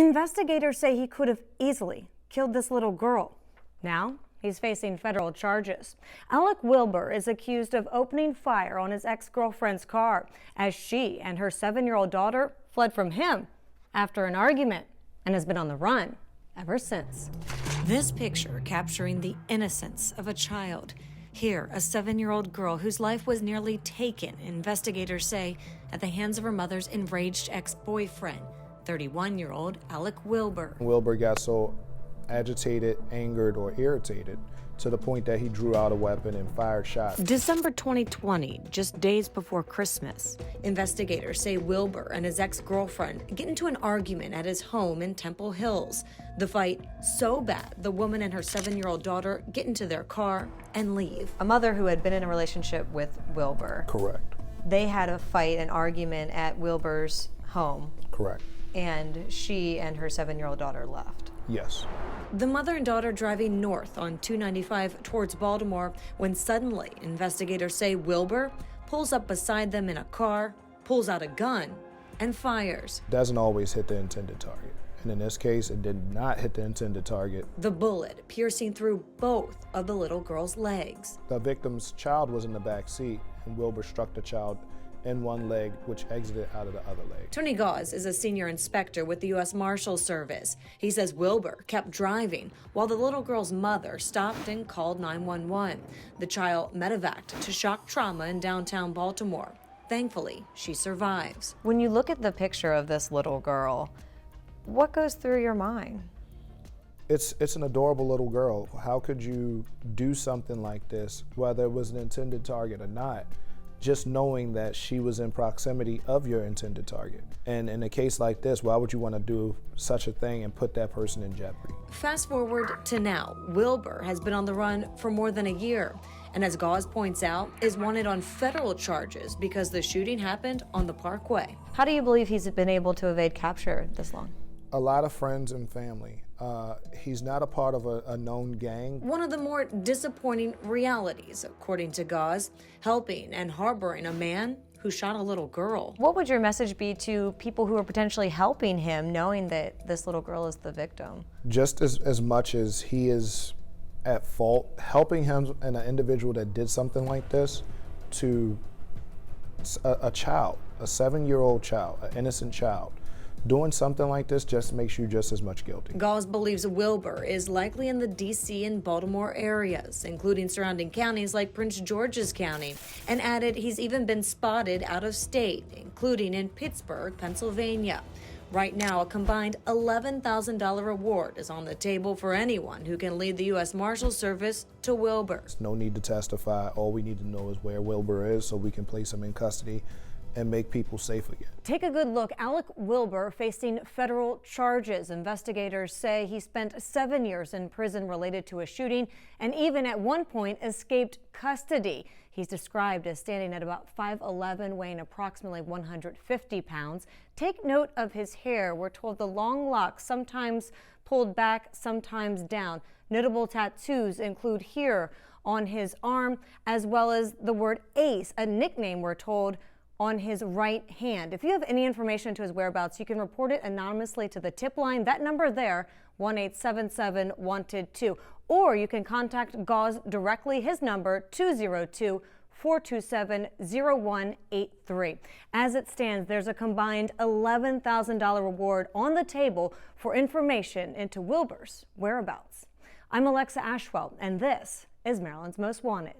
Investigators say he could have easily killed this little girl. Now he's facing federal charges. Alec Wilbur is accused of opening fire on his ex-girlfriend's car as she and her 7-year-old daughter fled from him after an argument and has been on the run ever since. This picture capturing the innocence of a child. Here, a 7-year-old girl whose life was nearly taken, investigators say, at the hands of her mother's enraged ex-boyfriend, 31-year-old Alec Wilbur. Wilbur got so agitated, angered, or irritated to the point that he drew out a weapon and fired shots. December 2020, just days before Christmas. Investigators say Wilbur and his ex-girlfriend get into an argument at his home in Temple Hills. The fight so bad, the woman and her 7-year-old daughter get into their car and leave. A mother who had been in a relationship with Wilbur. Correct. They had a fight, an argument at Wilbur's home. Correct. And she and her 7-year-old daughter left. Yes. The mother and daughter driving north on 295 towards Baltimore when suddenly investigators say Wilbur pulls up beside them in a car, pulls out a gun, and fires. Doesn't always hit the intended target. And in this case, it did not hit the intended target. The bullet piercing through both of the little girl's legs. The victim's child was in the back seat, and Wilbur struck the child in one leg, which exited out of the other leg. Tony Gauze is a senior inspector with the U.S. Marshals Service. He says Wilbur kept driving while the little girl's mother stopped and called 911. The child medevaced to shock trauma in downtown Baltimore. Thankfully, she survives. When you look at the picture of this little girl, what goes through your mind? It's an adorable little girl. How could you do something like this, whether it was an intended target or not? Just knowing that she was in proximity of your intended target. And in a case like this, why would you want to do such a thing and put that person in jeopardy? Fast forward to now, Wilbur has been on the run for more than a year, and as Gauze points out, is wanted on federal charges because the shooting happened on the Parkway. How do you believe he's been able to evade capture this long? A lot of friends and family. He's not a part of a known gang. One of the more disappointing realities, according to Gauze, helping and harboring a man who shot a little girl. What would your message be to people who are potentially helping him, knowing that this little girl is the victim? Just as much as he is at fault, helping him and an individual that did something like this to a child, a 7-year-old child, an innocent child, doing something like this just makes you just as much guilty. Gauze believes Wilbur is likely in the D.C. and Baltimore areas, including surrounding counties like Prince George's County, and added he's even been spotted out of state, including in Pittsburgh, Pennsylvania. Right now, a combined $11,000 reward is on the table for anyone who can lead the U.S. Marshals Service to Wilbur. There's no need to testify. All we need to know is where Wilbur is so we can place him in custody and make people safe again. Take a good look. Alec Wilbur facing federal charges. Investigators say he spent 7 years in prison related to a shooting and even at one point escaped custody. He's described as standing at about 5'11", weighing approximately 150 pounds. Take note of his hair. We're told the long locks sometimes pulled back, sometimes down. Notable tattoos include here on his arm, as well as the word Ace, a nickname we're told, on his right hand. If you have any information to his whereabouts, you can report it anonymously to the tip line. That number there, 1-877-WANTED-2. Or you can contact Gauze directly. His number, 202-427-0183. As it stands, there's a combined $11,000 reward on the table for information into Wilbur's whereabouts. I'm Alexa Ashwell, and this is Maryland's Most Wanted.